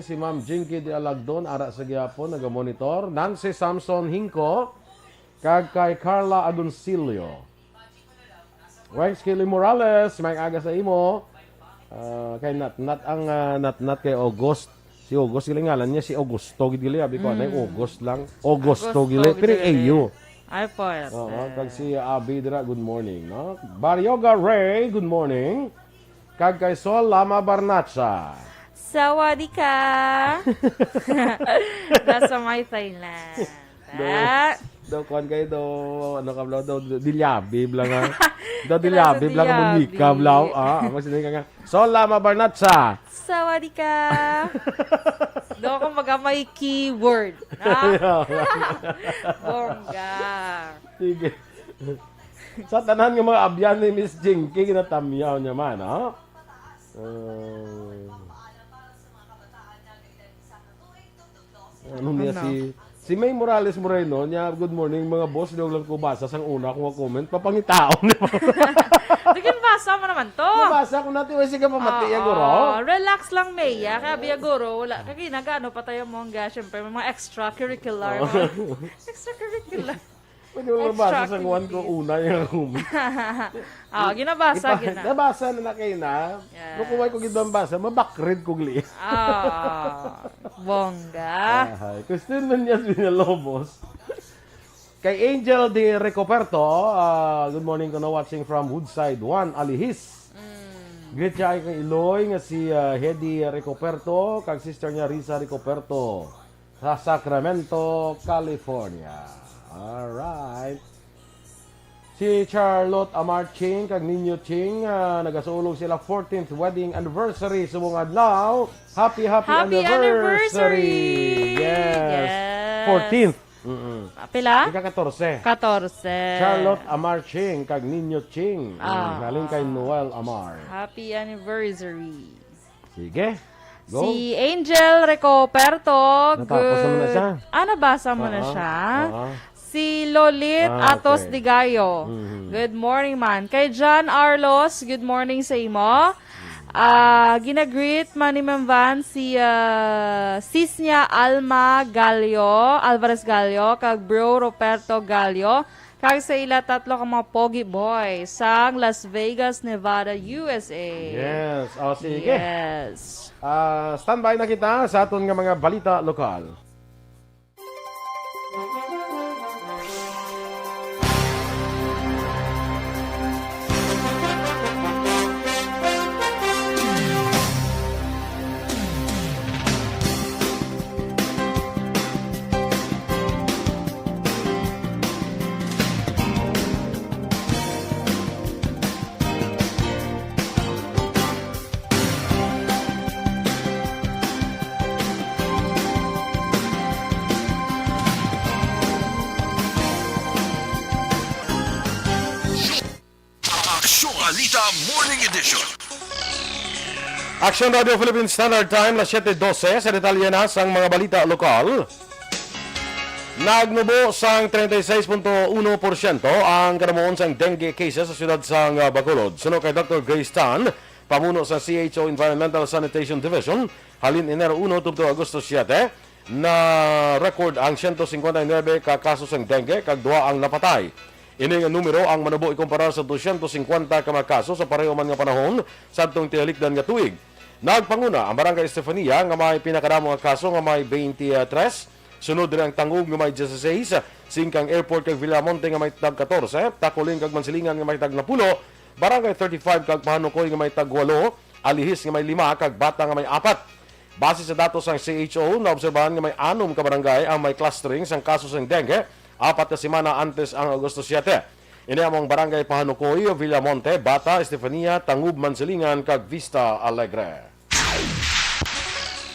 Si Ma'am Jinky de Alagdon, ara sa gyapon, nagamonitor. Nancy Samson Hinko, kag kay Carla Agoncillo. Weng Skilly Morales, may aga sa imo. Kay Nat kay August. Si August, gili ngalan niya, si Augusto, gili abi ko, na August lang. Augusto, gili, pero AU. Ay po. Kag si Abi dira, good morning. No? Baryoga Ray, good morning. Kag kay Sol Lama Barnacha. Sawadika! Nasa may Thailand. Do kon kayo do ano ka blau do dilyabib lang ha. Do dilyabib lang mo mika blau ang sinay nga. So Lama Barnatsa. Sawadika! Do ko magamay keyword. Ha? Bongga. Sige. Sa tanan nga mga abyan ni Miss Jinky ginatamyaw niya man ha. Ano niya si May Morales Moreno niya, good morning mga boss, daw lang ko basa sang una kong comment, papangitaon niya. Digin basa mo naman to. Nabasa ko natin, wala siya pamati ya guro. Relax lang, Maya. Kaya biya guro, wala. Kaya nagano pa tayo mongga, syempre, may mga extracurricular. Extracurricular. Pwede mo nabasa sang one ko una yung comment. Ginabasa, Nabasa na kayo na. Kung kumay ko ginabasa, mabakrid ko gli. Bongga. Christine Menyas Villalobos. Kay Angel de Recoperto, good morning ko na watching from Woodside 1, Alihis. Greet siya kay Iloy nga si Hedy Recoperto, kag sister niya Risa Recoperto sa Sacramento, California. Alright. Si Charlotte Amar Ching, kag Ninyo Ching, nagasulog sila 14th wedding anniversary sa mga adlaw. Happy anniversary! Yes. 14th. Pila? Ika 14. 14. Charlotte Amar Ching, kag Ninyo Ching. Galing kay Noel Amar. Happy anniversary. Sige. Go. Si Angel Recoperto. Natapos naman na siya. Nabasa mo na siya. Si Lolit Atos okay. Digayo. Good morning man. Kay John Arlos, good morning sa imo. Ginagreet man ni Ma'am Van si sis niya Alvarez Gallo, kag bro Roberto Gallo, kag sa ila tatlo ka mga pogi boy sang Las Vegas, Nevada, USA. Yes. O, sige. Yes. Standby na kita sa aton nga mga balita lokal. Balita Morning Edition. Aksyon Radio Philippine Standard Time na 7:12 sa detalye na sang mga balita lokal. Nagnubo sang 36.1% ang kanamuon sang dengue cases sa siyudad sang Bacolod. Suno kay Dr. Grace Tan, pamuno sa CHO Environmental Sanitation Division, halin Enero 1 tubto Agosto 7, na record ang 159 ka kaso sang dengue kag duha ang napatay. Ini nga numero ang manubo ikumpara sa 250 ka mga kaso sa pareho man nga panahon sa adtong tiyalikdan nga tuig. Nagpanguna ang Barangay Estefania nga may pinakadamo nga kaso nga may 23, sunod rin ang Tangug nga may 16, Singkang Airport kag Villamonte nga may tag 14, Takuling kag Mansilingan nga may tag 10, Barangay 35 kag Pahanukoy nga may tag 8, Alihis nga may 5 kag Bata nga may 4. Base sa datos ng CHO, naobserbahan nga may 6 ka barangay ang may clustering sang kaso sang dengue, 4 na semana antes ang Agosto 7. Ini among Barangay Pahanukoy, Villamonte, Bata, Estefania, Tangub, Mansilingan, kag Vista Alegre.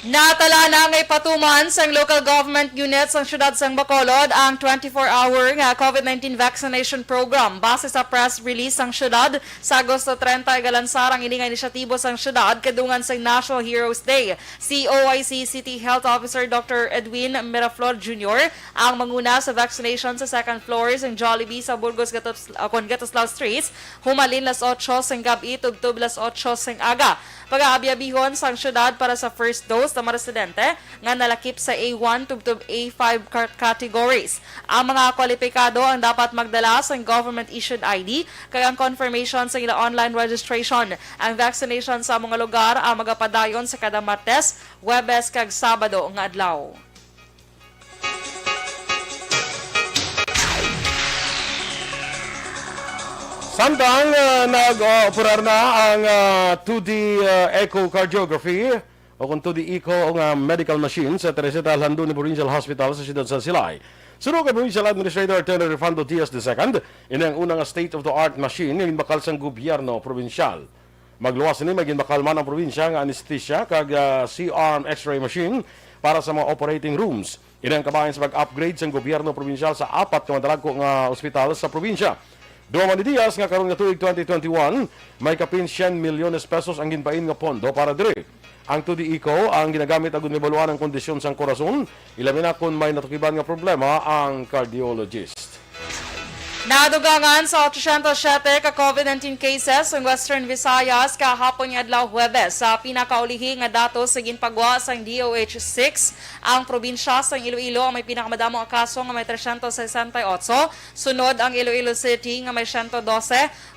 Natala na ngay patuman sang local government units sang syudad sang Bacolod ang 24-hour nga COVID-19 vaccination program. Base sa press release sang syudad sa Agosto 30 galansarang ini nga inisyatibo sang syudad kadungan sang National Heroes Day. Si OIC City Health Officer Dr. Edwin Miraflor Jr. ang manguna sa vaccination sa second floor sang Jollibee sa Burgos Gatoslaw Streets. Humalin las 8 sang gabi tubtub las 8 sang aga. Pag-aabi-abihon sang syudad para sa first dose sa mga residente nga nalakip sa A1 tubtob A5 categories. Ang mga kwalipikado ang dapat magdala sa government-issued ID kay ang confirmation sa ila online registration. Ang vaccination sa mga lugar ang magapadayon sa kada Martes, Huwebes kag Sabado nga adlaw. Samtang nag-operar na ang 2D echocardiography o kung 2D echo o medical machine sa Teresita Landuni Provincial Hospital sa siyudad San Silay. Sunod kay Provincial Administrator Tenor Refando Diaz II, ini ang unang state-of-the-art machine ng bakal sang gobyerno provincial. Magluwas ni maging bakal man ang probinsya ng anesthesia kag C-arm X-ray machine para sa mga operating rooms. Ini ang kabayan sa pag-upgrade sa gobyerno provincial sa 4 ka madalagko nga ospital sa probinsya. Duwa man ni Diaz nga karon nga tuig 2021, may kapin 100 milyones pesos ang ginpain nga pondo para dire. Ang 2D echo ang ginagamit agud mibaluan ang kondisyon sang korason, ilabi na kung may natukiban nga problema ang cardiologist. Nadugangan sa 807 ka COVID-19 cases sa Western Visayas kahapon nga adlaw Huwebes. Sa pinakaulihi nga datos sa ginpagwa sa DOH-6, ang probinsya sa Iloilo ang may pinakamadamong kaso nga may 368. Sunod ang Iloilo City nga may 112,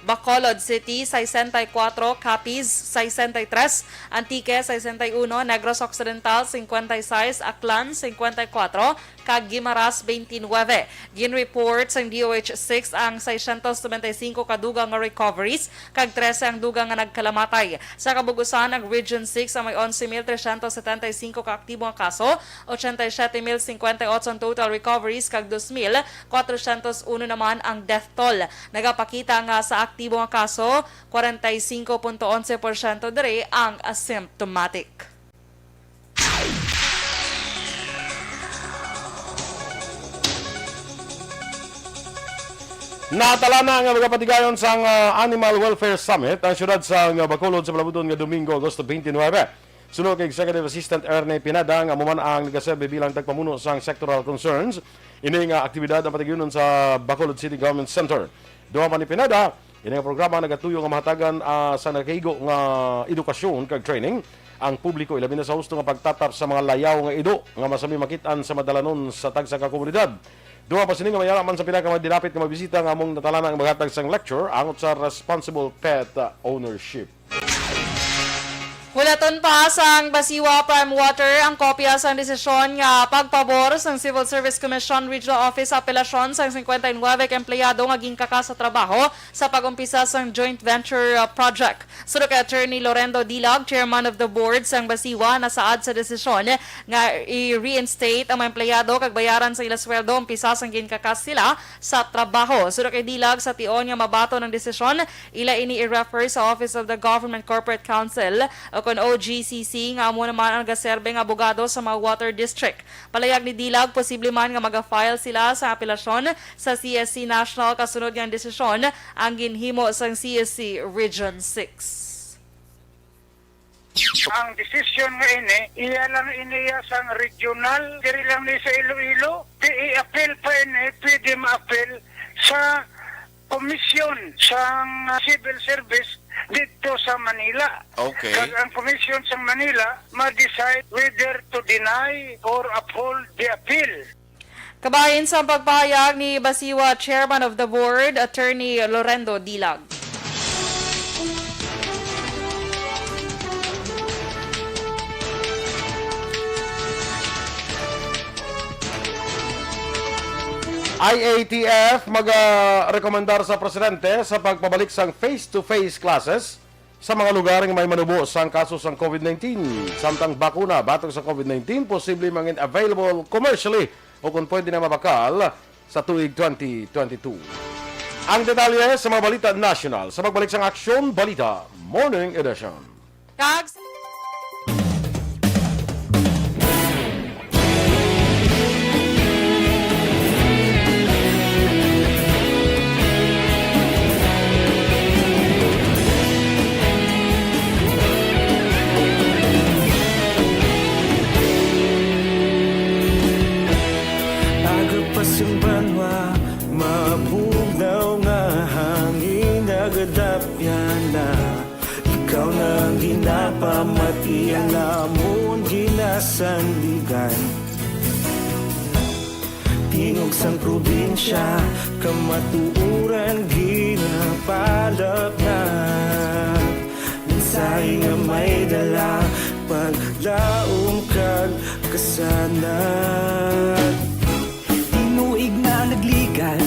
Bacolod City 64, Capiz 63, Antique 61, Negros Occidental 56, Aklan 54, kag Guimaras 29. Gin-report sa DOH-6 ang 695 kadugang nga recoveries kag 13 ang dugang nga nagkalamatay. Sa kabugusan ang Region 6 ang may 11,375 ka aktibo nga kaso, 87,058 ang total recoveries kag 2,401 naman ang death toll. Nagapakita nga sa aktibo nga kaso, 45.11% dire ang asymptomatic. Natala na nga magapatigayon sa Animal Welfare Summit ang syudad sa Bacolod sa Palabudon nga Domingo, Agosto 29. Sunod kay Executive Assistant Ernest Pinada nga muman ang nagaserbe bilang tagpamuno sa sectoral concerns. Ini nga aktibidad ang patigyonon sa Bacolod City Government Center. Duha man ni Pinada, ini nga programa nagatuyo nga mahatagan sa nakahigo nga edukasyon kag training ang publiko ilabi na sa husto nga pagtatap sa mga layaw nga ido nga masami makitaan sa madalanon sa tagsa ka komunidad. Duha pa sini nga mayalaman sa pinakamadilapit nga mabisita nga among natalana ang maghatag sang lecture angot sa responsible pet ownership. Hulaton pa sang Basiwa Prime Water ang kopya sang desisyon nga pagpabor sang Civil Service Commission Regional Office apelasyon sang 59 ka empleyado nga gingkaka sa trabaho sa pagumpisa sang joint venture project. Sunod kay Attorney Lorendo Dilag, Chairman of the Board sang Basiwa, nasaad sa desisyon nga i-reinstate ang mga empleyado kag bayaran sa ila sweldo umpisa sang gingkaka sila sa trabaho. Sunod kay Dilag, sa tion nga mabato ng desisyon, ila ini i-refer sa Office of the Government Corporate Council kon OGCC nga amo naman ang gaserbe nga abogado sa mga water district. Palayag ni Dilag, posible man nga maga-file sila sa apelasyon sa CSC National kasunod nga desisyon ang ginhimo sa CSC Region 6. Ang desisyon nga iya lang iniya sang regional, diri lang ni sa Iloilo, i-appeal pa pwede ma-appeal sa komisyon sang civil service dito sa Manila. Okay. Kag ang komisyon sa Manila ma-decide whether to deny or uphold the appeal. Kabahin sa pagpahayag ni Basiwa Chairman of the Board, Attorney Lorendo Dilag. IATF mag-rekomendar sa presidente sa pagpabalik sang face-to-face classes sa mga lugar nga may manubo sang kaso sang COVID-19. Samtang bakuna batong sa COVID-19 posible mangin available commercially o kung pwede na mabakal sa tuig 2022. Ang detalye sa mga balita national sa pagbalik sang Aksyon Balita Morning Edition. Kag Pasumbanwa, mapugnaw nga hangin nagadapyan na ikaw na ang ginapa sandigan. Tingog sang probinsya, kamatuuran ginapalap na. Mensahe nga may dala, paglaom kag kasanat. Tinuig na nagligan,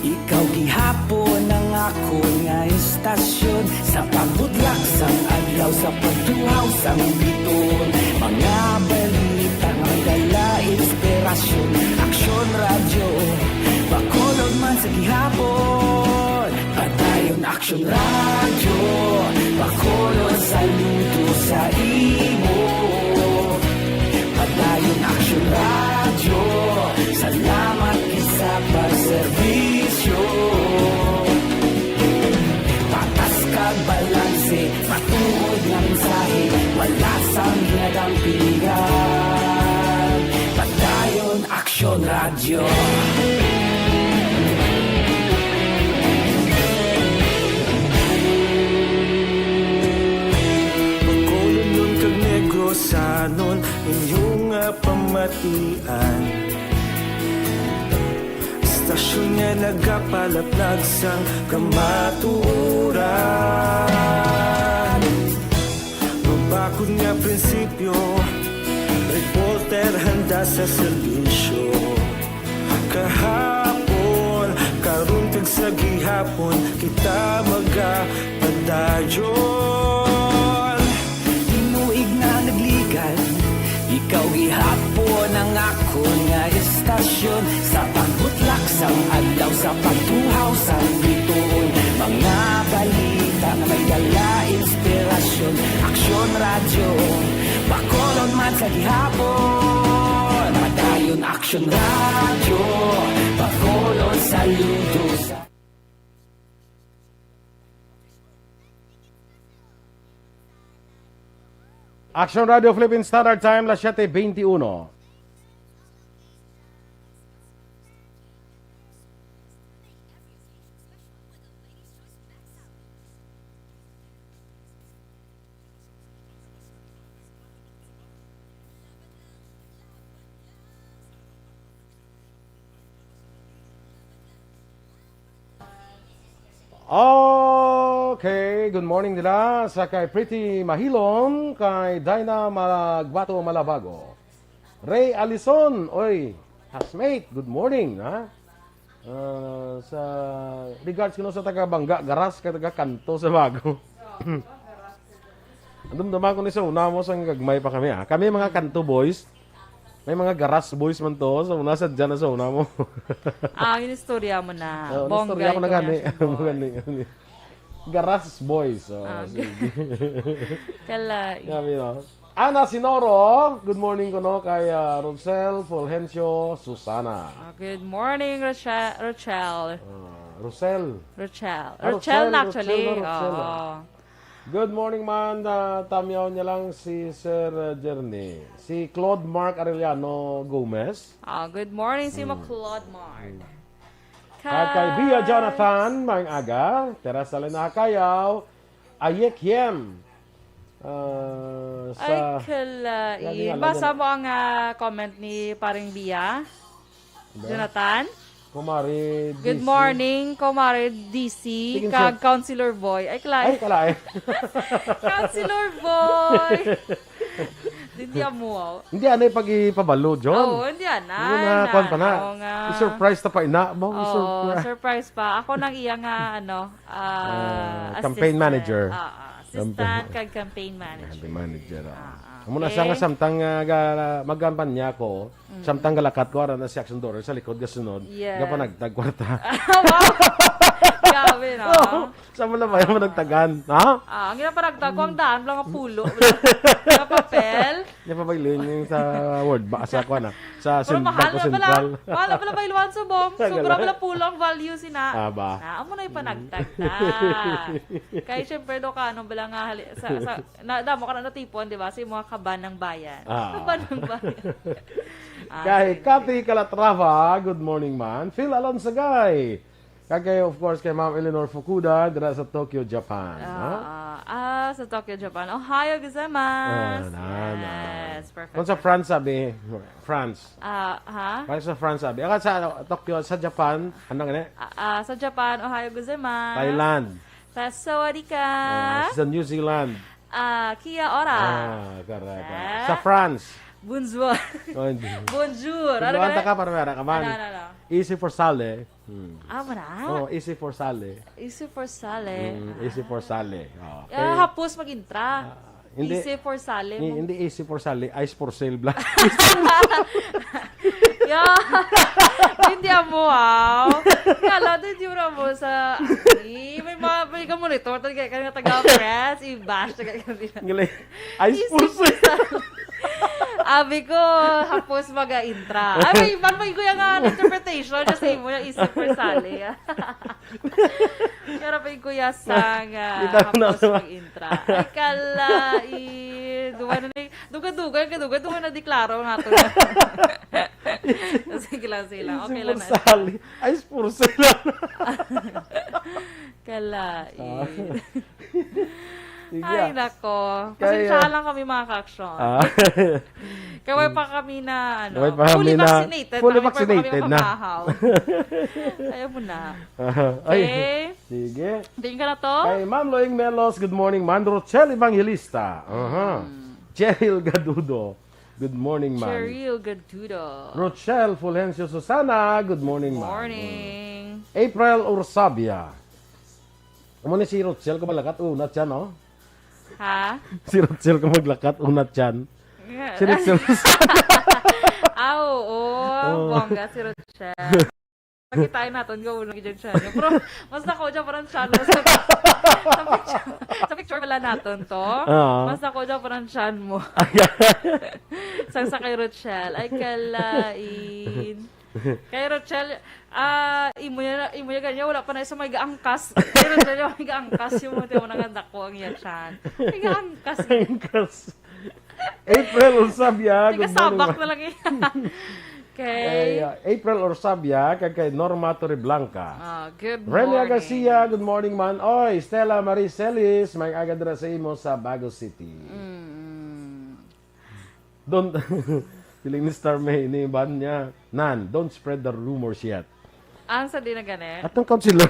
ikaw gihapon ang ako nga istasyon. Sa pagbutlak sang adlaw, sa pagtuhaw sang biton. Mga balita nga dala inspirasyon. Aksyon radyo, bakolod man sa gihapon. Padayon Aksyon radyo, bakolod saludo sa imo. Padayon Aksyon radyo, salamat isa pagserbisyo. Patas kag balanse, matuod nga mensahe, wala sang hinagang pilihan. Padayon Aksyon radyo. Bacolod nun kag Negrosanon, inyong pamatian. Istasyon nga nagapalaplag sang kamaturan. Mabakod nga prinsipyo, reporter handa sa serbisyo. Kahapon, karon kag sa gihapon, kita magapadayon. Tinuig na nagligan, ikaw gihapon ang ako nga istasyon. Sa pagbutlak sang adlaw, sa pagtuhaw sang biton. Mga balita na may dala inspirasyon. Aksyon radyo, bakolod man sa gihapon. Padayon Aksyon radyo, bakolod saludo sa Aksyon Radio Philippine Standard Time, las 7:21. Okay, good morning nila sa kay Pretty Mahilon, kay Dinah Malagbato Malabago. Ray Alison, oy, housemate, good morning, ha? Sa regards kuno sa taga Bangga, garas ka taga Kanto sa Bago. Andun-dama ko ni sa una mo sang gagmay pa kami, ha? Kami mga Kanto boys, may mga garas boys man to, sa una sa dyan na sa una mo. Yung istorya mo na. Istorya ko na gani. Garas boys. Kala. Ana Sinoro, good morning ko no kay Rosel, Fulgencio, Susana. Good morning, Rochelle. Rosel. Rochelle actually. Rochelle. Oo. Good morning man, tamyaw niya lang si Sir Jerny. Si Claude Mark Arellano Gomez. Good morning si Claude Mark. Kay Bia Jonathan, Mang Aga, Teresa Lena Kayaw, Ayek Hiem. Ay, kalain. Basa mo ang comment ni paring Bia. Jonathan. Kumari DC. Good morning, Kumari DC, kag Councilor Boy. Ay, Ay, kalay. Councilor Boy. Hindi mo. Hindi anay pag-ipabalo, John. Oo, hindi na. Hindi na, kwan pa na. nga. I-surprise ta pa ina. Surprise pa. Ako nang iya nga, campaign manager. Assistant kag campaign manager. Campaign manager. Muna siya nga samtang magkampanya ko, samtang galakat ko, aran na si Aksyon Dorel sa likod, kasunod, nga pa nagtagkwarta. Wow! Grabe, no? Sa mula ba yung nagtagan? Ha? Ang ina pa nagtago, ang daan, lang ang pulo. Mga papel. Hindi pa bailin yung sa word ba? Sa ko na. Sa Pero mahal Bangko na pala. Sentral. Mahal na pala ba iluwan sa bom? Sobra pala pulo ang value sina. Ba? Amo na yung panagtagta. Kaya syempre do ka, bala nga, damo ka na natipon, di ba? Sa mga kaban ng bayan. Kaban ng bayan. Kay Cathy Calatrava, good morning man. Phil Alonsagay. Kaya of course kay Ma'am Eleanor Fukuda dira sa Tokyo, Japan. sa Tokyo, Japan. Ohio gozaimasu. Yes, perfect. Kung sa France sabi, France. Ha? Kung sa France sabi, sa Tokyo, sa Japan, ano nga Sa Japan, Ohio gozaimasu. Thailand. Sawadika. Sa New Zealand. Kia ora. Correct. Eh? Sa France. Bonjour. Oh, hindi. Bonjour. Ano Ano ka ka para meron ka man? Ano? Easy for Sale. Mana? Easy for Sale. Easy for sale. Easy for Sale. Okay. Hapos mag-intra. Hindi. Easy for sale. Hindi easy for Sale, ice for sale black. Hindi mo, wow. Kala, hindi mo sa... may ka-monitor. Kaya taga-press. I-bash. Ice for sale. Abi ko, hapos mag-intra. Ay, may ko yung interpretation. Kasi mo yung isip for sali. Kaya pa yung kuya sang hapos mag-intra. Ay, kala, duga na deklaro nga ito. Sige lang sila. Okay lang na. Sale. Ice for sale. Kala, Sige. Ay, nako. Pasensyahan lang kami mga ka-aksyon. Kaya pa kami na, fully vaccinated. Fully vaccinated na. Ayaw mo na. Ay, Okay? sige. Tingin ka na to? Kay Ma'am Loing Melos, good morning, man. Rochelle Evangelista. Cheryl Gadudo, good morning, man. Cheryl Gadudo. Rochelle Fulgencio Susana, good morning, man. Morning. April Ursabia. Amo ni si Rochelle ko malakat unat siya, no? Ha? Si Rochelle ko maglakat unat siya. Si Rochelle Oo, bongga si Rochelle. Pakitain natin, gawin lang dyan siya. Pero, mas nako dyan parang siya, sa picture wala natin to. Mas nako dyan parang siya mo. Sa kay Rochelle. Ay, kalain. Kay Rochelle, imo niya ganyan, wala pa na isa may gaangkas. Kay Rochelle, may gaangkas yung mga mo naganda ko ang yan siya. May gaangkas. April Ursabia, good morning. Sabak na lang yan. Okay. April Ursabia, kay Norma Torreblanca. Good morning. Renia Garcia, good morning, man. Oy, Stella Maricelis, may agad na sa imo sa Bago City. Don't, feeling ni Star May, ni ban niya, don't spread the rumors yet. Ang sa di na gani? Atong counselor.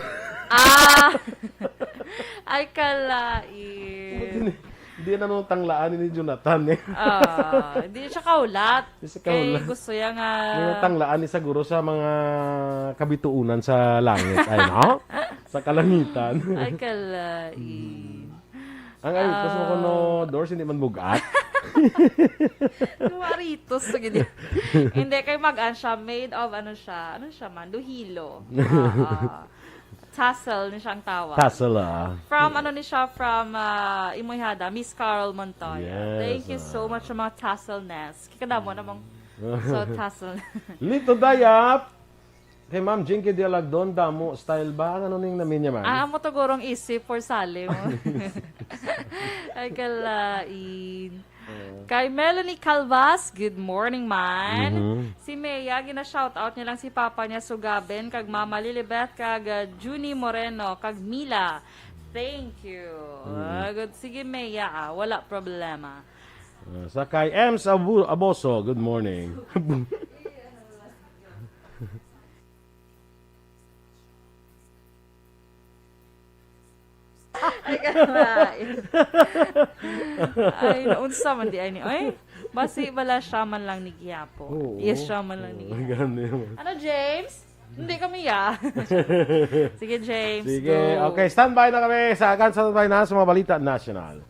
Ay, kalain. Hindi na nung tanglaan ni Jonathan eh. Hindi siya kaulat. Kaya gusto niya nga... Yung tanglaan ni siguro sa mga kabituunan sa langit. Ay, no? Sa kalangitan. Ay, kalain. Ang aritos mo ko no, doors, hindi man bugat. Kumaritos. Hindi, kayo mag-an siya. Made of, ano siya man? Duhilo. Tassel ni siyang tawag. Tassel, From, from Imoyhada, Miss Carol Montoya. Yes, Thank you so much sa mga tassel nest. Kikada mo namang, so tassel. Lito Dayap, kay Ma'am Jinky Dialagdon, damo, style ba? Ano ning namin niya, man? Amo to gorong isip for sali mo. Ay, kalain. Kay Melanie Calvas, good morning, man. Si Mea, gina-shoutout niya lang si Papa niya, Sugaben, kag Mama Lilibet, kag Junie Moreno, kag Mila. Thank you. Good. Sige, Mea, wala problema. Sa kay Ems Aboso, good morning. Ay, naunsa man di ay ni. Ay, basi bala siya man lang ni Giapo. Yes, siya man lang ni Giapo. Ano, James? Hindi kami ya. Sige, James. Sige, go. okay, standby na kami sa standby na sa mga balita national.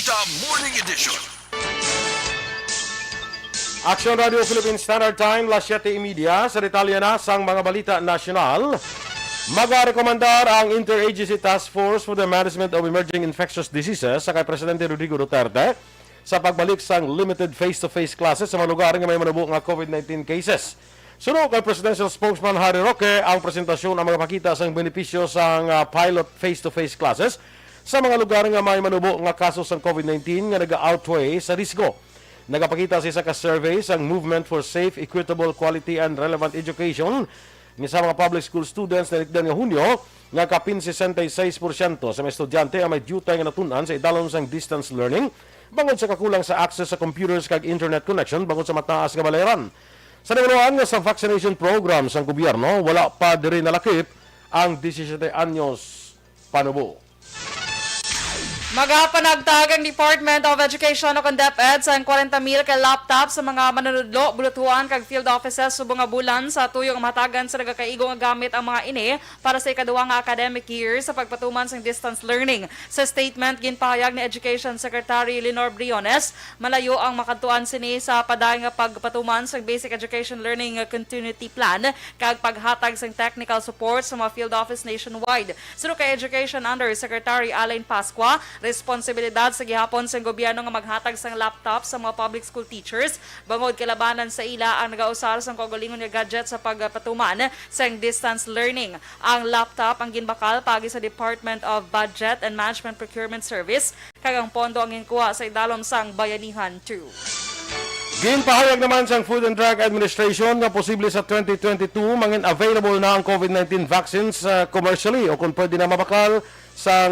Balita Morning Edition. Aksyon Radio Philippine Standard Time, las 7:30 sa detalye na sang mga balita nasyonal. Magarekomendar ang Interagency Task Force for the Management of Emerging Infectious Diseases sa kay Presidente Rodrigo Duterte sa pagbalik sang limited face-to-face classes sa mga lugar nga may manubo nga COVID-19 cases. Sunod kay Presidential Spokesman Harry Roque ang presentasyon ang mga pakita sang benepisyo sang pilot face-to-face classes sa mga lugar nga may manubo nga kaso sang COVID-19 nga nag-outweigh sa risgo. Nagapakita sa isa ka survey sang Movement for Safe, Equitable, Quality and Relevant Education nga sa mga public school students na nikdan nga Hunyo nga kapin 66% sa mga estudyante ang may duty nga natunan sa idalom sang distance learning bangod sa kakulang sa access sa computers kag internet connection bangod sa mataas nga balayaran. Sa naguloan nga sa vaccination program sang gobyerno, wala pa diri nalakip ang 17 anyos panubo. Magapanagtag ang Department of Education o DepEd sa 40,000 ka laptop sa mga manunudlo, bulutuan kag field offices subong nga bulan sa tuyong matagan sa nagakaigo nga gamit ang mga ini para sa ikaduwa nga academic year sa pagpatuman sa distance learning. Sa statement ginpahayag ni Education Secretary Lenore Briones, malayo ang makadtuan sini sa paday nga pagpatuman sa Basic Education Learning Continuity Plan kag paghatag sa technical support sa mga field office nationwide. Sino kay Education Under Secretary Alain Pascua, responsibilidad sa gihapon sa gobyerno nga maghatag sang laptop sa mga public school teachers bangod kalabanan sa ila ang nagausar sang kaugalingon nga gadget sa pagpatuman sa distance learning. Ang laptop ang ginbakal pagi sa Department of Budget and Management Procurement Service kag ang pondo ang ginkuha sa idalom sang Bayanihan 2. Ginpahayag naman sa Food and Drug Administration na posible sa 2022 mangin available na ang COVID-19 vaccines commercially o kung pwede na mabakal sa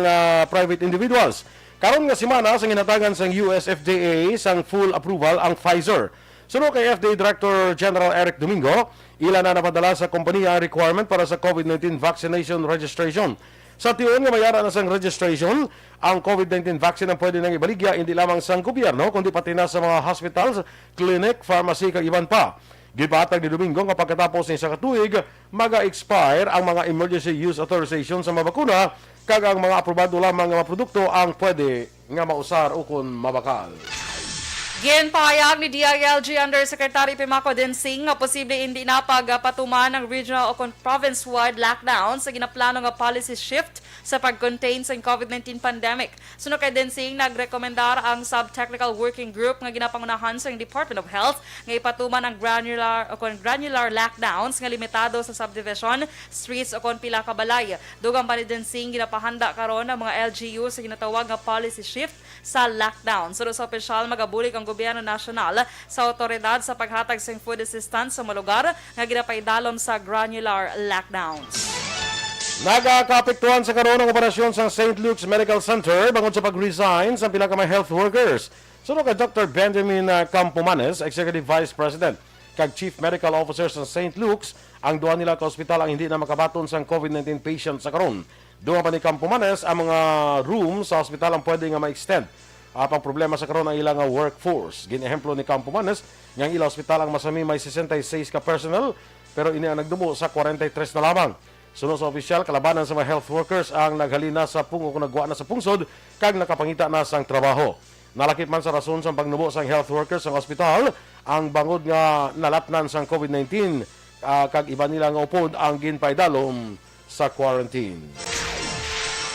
private individuals. Karon nga semana sa ginatagan sa US FDA sang full approval ang Pfizer. Sunod kay FDA Director General Eric Domingo, ilan na napadala sa kompanya ang requirement para sa COVID-19 vaccination registration. Sa tiyon nga mayara na sang registration, ang COVID-19 vaccine ang pwede nang ibaligya hindi lamang sa gobyerno kundi pati na sa mga hospitals, clinic, pharmacy kag iban pa. Gipatag ni Domingo nga pagkatapos ng isang katuig, maga-expire ang mga emergency use authorization sa mga bakuna kag ang mga aprobado lamang nga mga produkto ang pwede nga mausar o kung mabakal. Ginpahayag ni DILG Undersecretary Pimaco Densing nga posible hindi na pagpatuman ng regional o province-wide lockdown sa ginaplano nga policy shift sa pag-contain sa COVID-19 pandemic. Sunod kay Densing, nagrekomendar ang Sub-Technical Working Group nga ginapangunahan sa Department of Health nga ipatuman ang granular lockdowns nga limitado sa subdivision, streets o pila ka balay. Dugang pa ni Densing, ginapahanda karon ang mga LGU sa ginatawag nga policy shift sa lockdown. Sunod sa opisyal, magabulig ang gobyerno nasyonal sa otoridad sa paghatag sa food assistance sa mga lugar nga ginapaidalom sa granular lockdowns. Nagakapektuhan sa karon ang operasyon sa St. Luke's Medical Center bangod sa pag-resign sa pila ka mga health workers. Sunod kay Dr. Benjamin Campomanes, Executive Vice President kag Chief Medical Officer sa St. Luke's, ang duha nila ka ospital ang hindi na makabaton sa COVID-19 patient sa karon. Duha pa ni Campomanes ang mga room sa ospital ang pwede nga ma-extend. Apang problema sa karon ang ilang workforce. Ginehemplo ni Campomanes nga ang ilang ospital ang masami may 66 ka personnel pero ini ang nagdumo sa 43 na lamang. Sunod sa opisyal, kalabanan sa mga health workers ang naghalina sa o nagwa na sa pungsod kag nakapangita na sang trabaho. Nalakip man sa rason sa pagnubo sang health workers sa ospital ang bangod nga nalatnan sang COVID-19 kag iba nila nga upod ang ginpaidalom sa quarantine.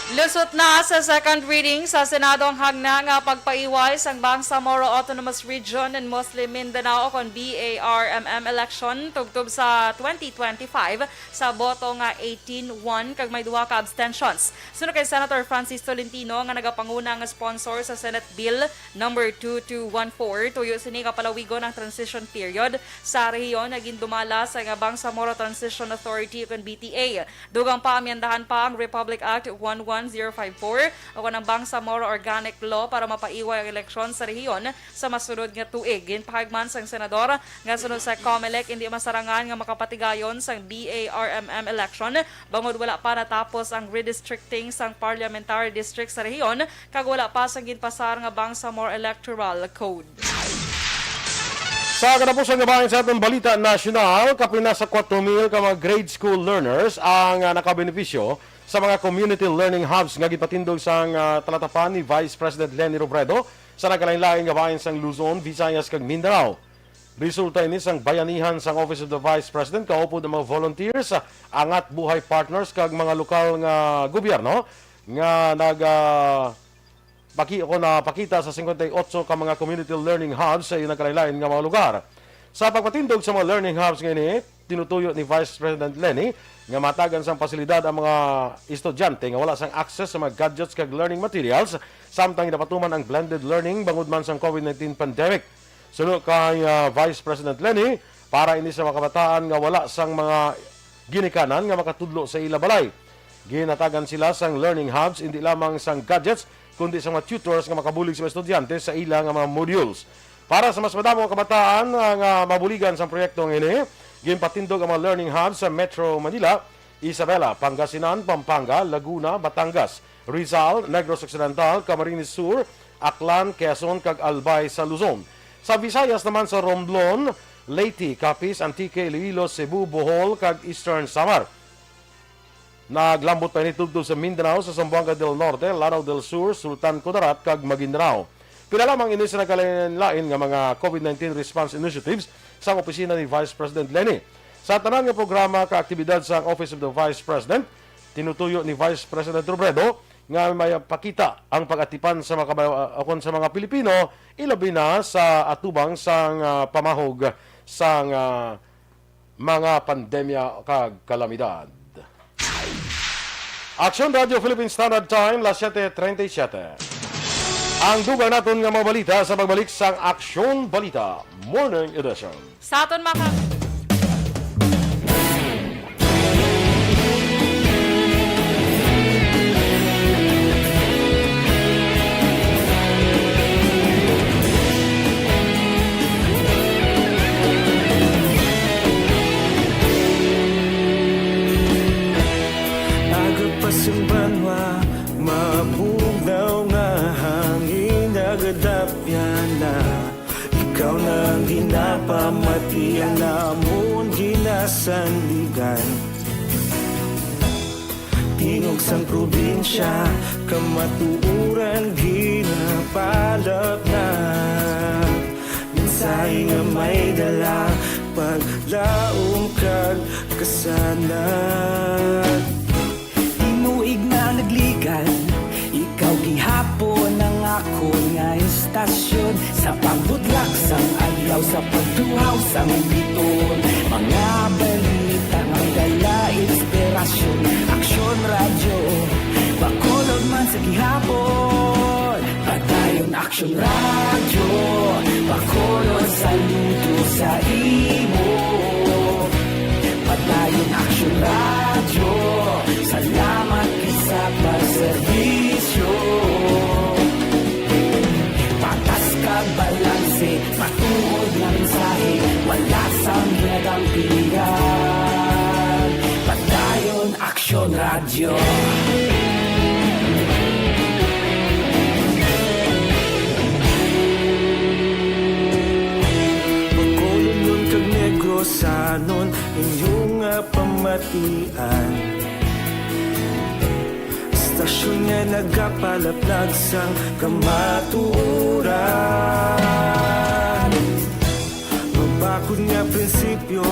Lusot na sa second reading sa Senado ang hagna nga pagpaiway sang Bangsamoro Autonomous Region and Muslim Mindanao kon BARMM election tugtub sa 2025 sa boto nga 18-1 kag may duha ka abstentions. Sunod kay Senator Francis Tolentino nga nagapanguna nga sponsor sa Senate Bill number 2214 tuyo sini nga palawigon ang transition period sa rehiyon nga gindumala sa nga Bangsamoro Transition Authority kon BTA. Dugang pa amyandahan pa ang Republic Act 11054 o kanang Bangsamoro Organic Law para mapaiway ang eleksyon sa rehiyon sa masunod nga tuig. Ginpahagman sang senador nga sunod sa COMELEC hindi masarangan nga makapatigayon sang BARMM election bangod wala pa natapos ang redistricting sang parliamentary district sa rehiyon kag wala pa sang ginpasar nga Bangsamoro Electoral Code. Sa katapusan nga bahin sa atong balita nasyonal, kapina sa 4,000 ka mga grade school learners ang nakabenepisyo sa mga community learning hubs nga gipatindog sang talatapan ni Vice President Leni Robredo sa nagkalain-laing nga bahin sang Luzon, Visayas kag Mindanao. Resulta ini sang bayanihan sang Office of the Vice President kaupod ng mga volunteers, angat buhay partners kag mga lokal nga gobyerno nga napakita sa 58 ka mga community learning hubs sa nagkalain-lain nga mga lugar. Sa pagpatindog sa mga learning hubs ngayon, tinutuyo ni Vice President Leni nga matagan sang pasilidad ang mga estudyante nga wala sang access sa mga gadgets kag learning materials samtang napatuman ang blended learning bangod man sang COVID-19 pandemic. Sunod kay Vice President Leni, para ini sa mga kabataan nga wala sang mga ginikanan nga makatudlo sa ila balay. Ginatagan sila sang learning hubs hindi lamang sang gadgets kundi sa mga tutors nga makabulig sa mga estudyante sa ila nga mga modules. Para sa mas madamo nga kabataan nga mabuligan sa proyektong ini, ginpatindog ang mga learning hubs sa Metro Manila, Isabela, Pangasinan, Pampanga, Laguna, Batangas, Rizal, Negros Occidental, Camarines Sur, Aklan, Quezon, kag Albay sa Luzon. Sa Visayas naman sa Romblon, Leyte, Capiz, Antique, Iloilo, Cebu, Bohol, kag Eastern Samar. Naglambot pa ni tubtub sa Mindanao, sa Zamboanga del Norte, Lanao del Sur, Sultan Kudarat, kag Maguindanao. Pila lamang ini sa nagkalain-lain nga mga COVID-19 response initiatives sa opisina ni Vice President Leni. Sa tanan nga programa ka aktibidad sa Office of the Vice President, tinutuyo ni Vice President Robredo nga may pakita ang pag-atipan sa mga Pilipino, ilabi na sa atubang sang pamahog sang mga pandemya kag kalamidad. Aksyon Radio Philippine Standard Time, las 7:37. Ang dugay naton nga mga balita sa pagbalik sang Aksyon Balita Morning Edition. Sa aton mga Agapasumbanwa, mabugnaw nga hangin nagadapyan na. Ikaw nang ginapamatian namon ginasandigan. Tingog sang probinsya, kamatuuran ginapalap na. Minsay nga may dala, paglaom kag kasanat. Inuig na nagligan, ikaw gihapon ang ako nga istasyon. Sa pagbudlak sang adlaw, sa pagduhaw sang biton. Mga balita nga dala inspirasyon. Aksyon radyo, bakolod man sa gihapon. Padayon Aksyon radyo, bakolod saludo sa imo. Padayon Aksyon radyo, salamat sa pagserbisyo. Patas kag balanse, matuod nga mensahe, wala sang hinagang pilihan. Padayon Aksyon radyo. Pagkolon kag Negrosanon, inyong pamatian. Stasyon nga nagapalaplag sang kamatuuran. Mabakod nga prinsipyo,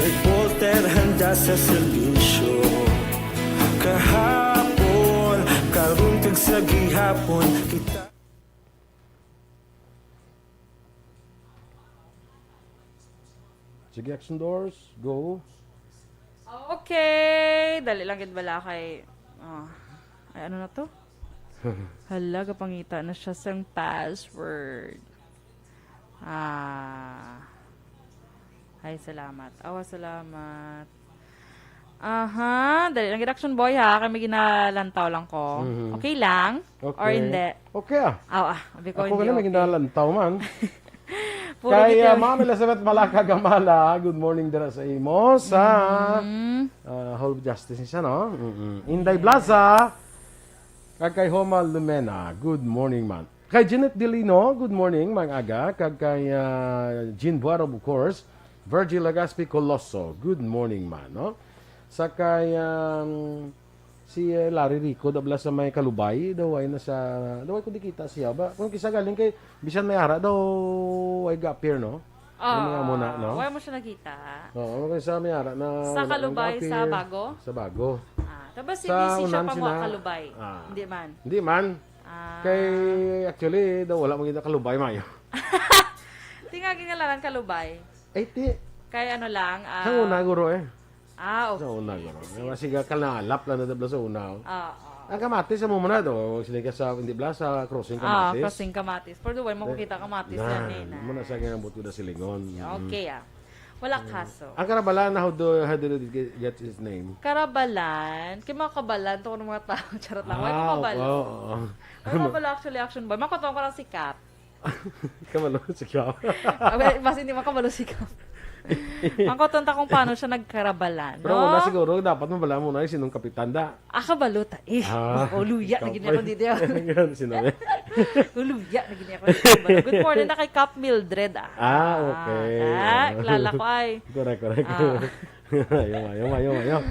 reporter handa sa serbisyo. Kahapon, karun kag sa gihapon, kita. Sige, Action Doors, go. Okay, dali lang gid bala kay ay ano na to? Hala, kapangita na siya sang password. Ay, salamat. Awa, salamat. Aha, dali lang gid Action Boy ha, kay may ginalantaw lang ko. Okay lang? Okay. Or hindi? Okay Abi ko Ako hindi ganun, may okay. ginalantaw man. Puro Kaya gid- Ma'am Elizabeth Malakagamala, good morning dira sa imo sa Hall of Justice siya, no? Inday Blaza, kag kay Homa Lumena, good morning man. Kay Janet Delino, good morning, mga aga. Kag kay Jean Buaro, of course. Virgil Legaspi Colosso, good morning man, no? Sa kay si Larry Rico dabla sa may Kalubay daw ay nasa daw ay ko di kita siya ba kung kisa galing kay bisan may ara daw ay ga-appear no. Yung mga muna no. Wala mo siya nakita. Oo, kay sa may ara na Sa Kalubay, ga-appear. sa Bago? Sa Bago. Tapos si Sa busy siya unan pa mo sina- Kalubay. Hindi man. Hindi man. Kay actually daw wala magita Kalubay mayo. Tingagin nga lang Kalubay. Ay ti Kay ano lang. sa una guro eh. Okay. Sa una guro. Masiga kalap lang na dabla sa una. Ah, Ang kamatis sa muna do, sila ka sa hindi bla sa crossing kamatis. Crossing Kamatis. For the way, makikita Kamatis yan eh. Muna sa ganyan buto na silingon. Okay Wala kaso. Ang Karabalan, how do you get his name? Karabalan. Kaya mga kabalan, ito ko ng mga tao. Charot lang. Wala mga kabalo. Oo. Wala kabalo actually action boy. Makotong ko lang si Cap. Kamalo si Kyaw. Mas hindi makabalo si Cap. Makotong ta kung paano siya nagkarabalan. Pero wala siguro, dapat mabala mo na yung sinong kapitan da. Kabalo ta eh. Luya. Naging ako dito. Ganun sinabi. Luya. Naging ako dito. Good morning na kay Cap Mildred Okay. Kilala ko ay. Correct. Ayaw.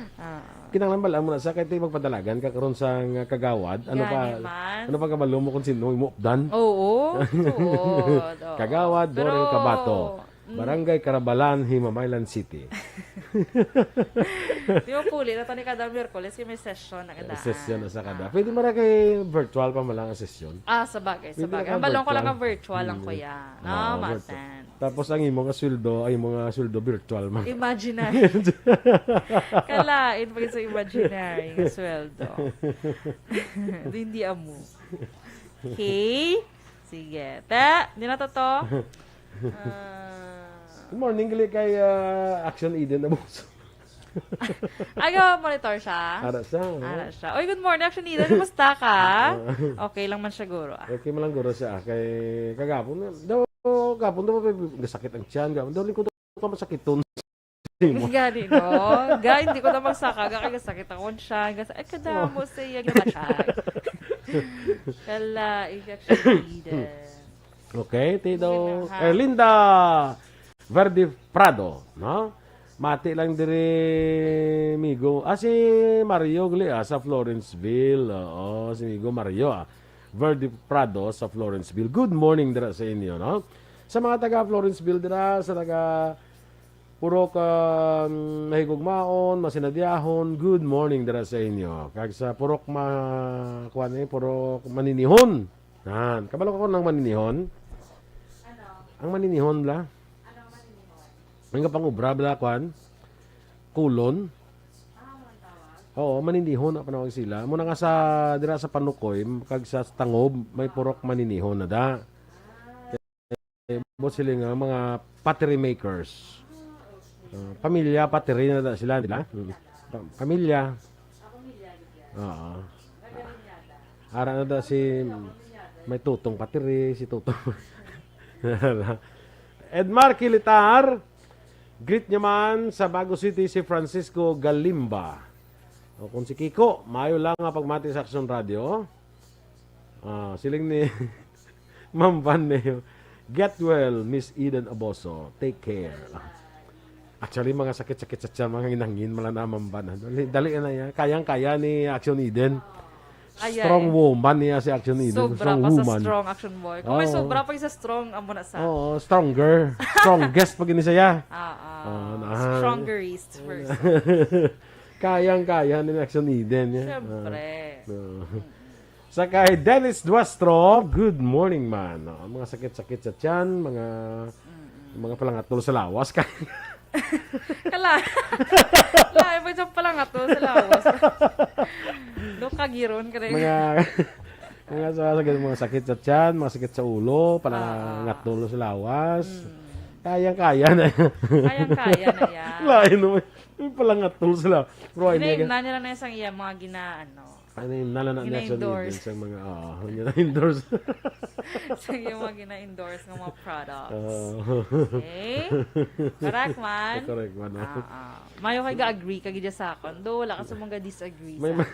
Kinanglan bala mo na sa kahit magpadalagan ka karon sa kagawad. Ano Gani pa? man. Ano pa kabalo mo kung sino mo updan? Oo. Kagawad, Dorel, Cabatu. Barangay Carabalan, Himamaylan City. Di mo puli, na ni kada Miyerkules, may session na kada. Session na sa kada. Pwede mo na kay virtual pa malang ang session. Sa bagay. Pwede Ang ka balong ko lang virtual. ang virtual lang kuya. Masan. Tapos ang imong sweldo ay mga sweldo virtual man. Imaginary. Kalain pa sa imaginary nga sweldo. Hindi amo. Okay? Sige. Hindi na to. Good morning, gali kay Aksyon Eden na buso. Ay, monitor siya? Ara siya. Siya. Oy, good morning, Action Eden. Kumusta ka? Okay lang man siguro. Okay malang guro siya. Kay kagapon. Daw gasakit ang tiyan. Daw lingkod ko masakiton. Gani, no? Hindi ko na magsaka. Kaya sakit ako siya. Ay, kadamo sa iya. Kala, Action Eden. Okay, tido Erlinda Verdi Prado, no? Mati lang dire Migo. Si Mario gali sa Florenceville. Oo, si Migo Mario Verdi Prado sa Florenceville. Good morning dira sa inyo, no? Sa mga taga Florenceville dira, sa taga Purok Mahigugmaon, Masinadyahon, good morning dira sa inyo. Kag sa Purok Purok Maninihon. Nan, kabalo ko ng Maninihon. Ang Maninihon bla? Ano Maninihon? Ang pangubra bla kwan? Kulon. Oo, Maninihon na panawag sila. Muna nga sa dira sa Panukoy, kag sa Tangob, may Purok Maninihon na da. Mo sila nga mga pottery makers. Pamilya pottery na da sila, di ba? Pamilya. Oo. Ara na da si may tutong pottery, si tutong. Edmar Kilitar, greet niya man sa Bago City si Francisco Galimba. O kung si Kiko, mayo lang nga pagmati sa Aksyon Radio. Siling ni Ma'am Van Neo. Get well, Miss Eden Aboso. Take care. Actually, mga sakit-sakit sa tiyan, mga hinangin, mala na Ma'am Van. Dali na yan. Kayang-kaya ni Aksyon Eden. Strong woman niya si Aksyon Eden. Sobra Strong pa woman. sa strong action boy. Kung may sobra pa sa strong, amo na sa. Oo, stronger. Strongest pag ini saya. Strongerist first. Kayang-kaya ni Aksyon Eden. Siyempre. Sa kay Dennis Duastro, good morning man. Mga sakit-sakit sa tiyan, mga palangatol sa lawas. Kala pa siya pala nga to sa lawas. Kagiron ka rin. Mga sakit sa tiyan, mga sakit sa ulo, palangatol sa lawas. Kayang-kaya na yan. Kayang-kaya na yan. Lain naman. May palangatol sa lawas. Ginaimna nila na isang iya mga ginaano. Gina-endorse. Sa mga, gina-endorse. Sa iya mga gina-endorse ng mga products. Okay? Correct man? Correct man. Mayo kay ga-agree kag gidya sa akon. Do wala ka sa mga disagree May sa.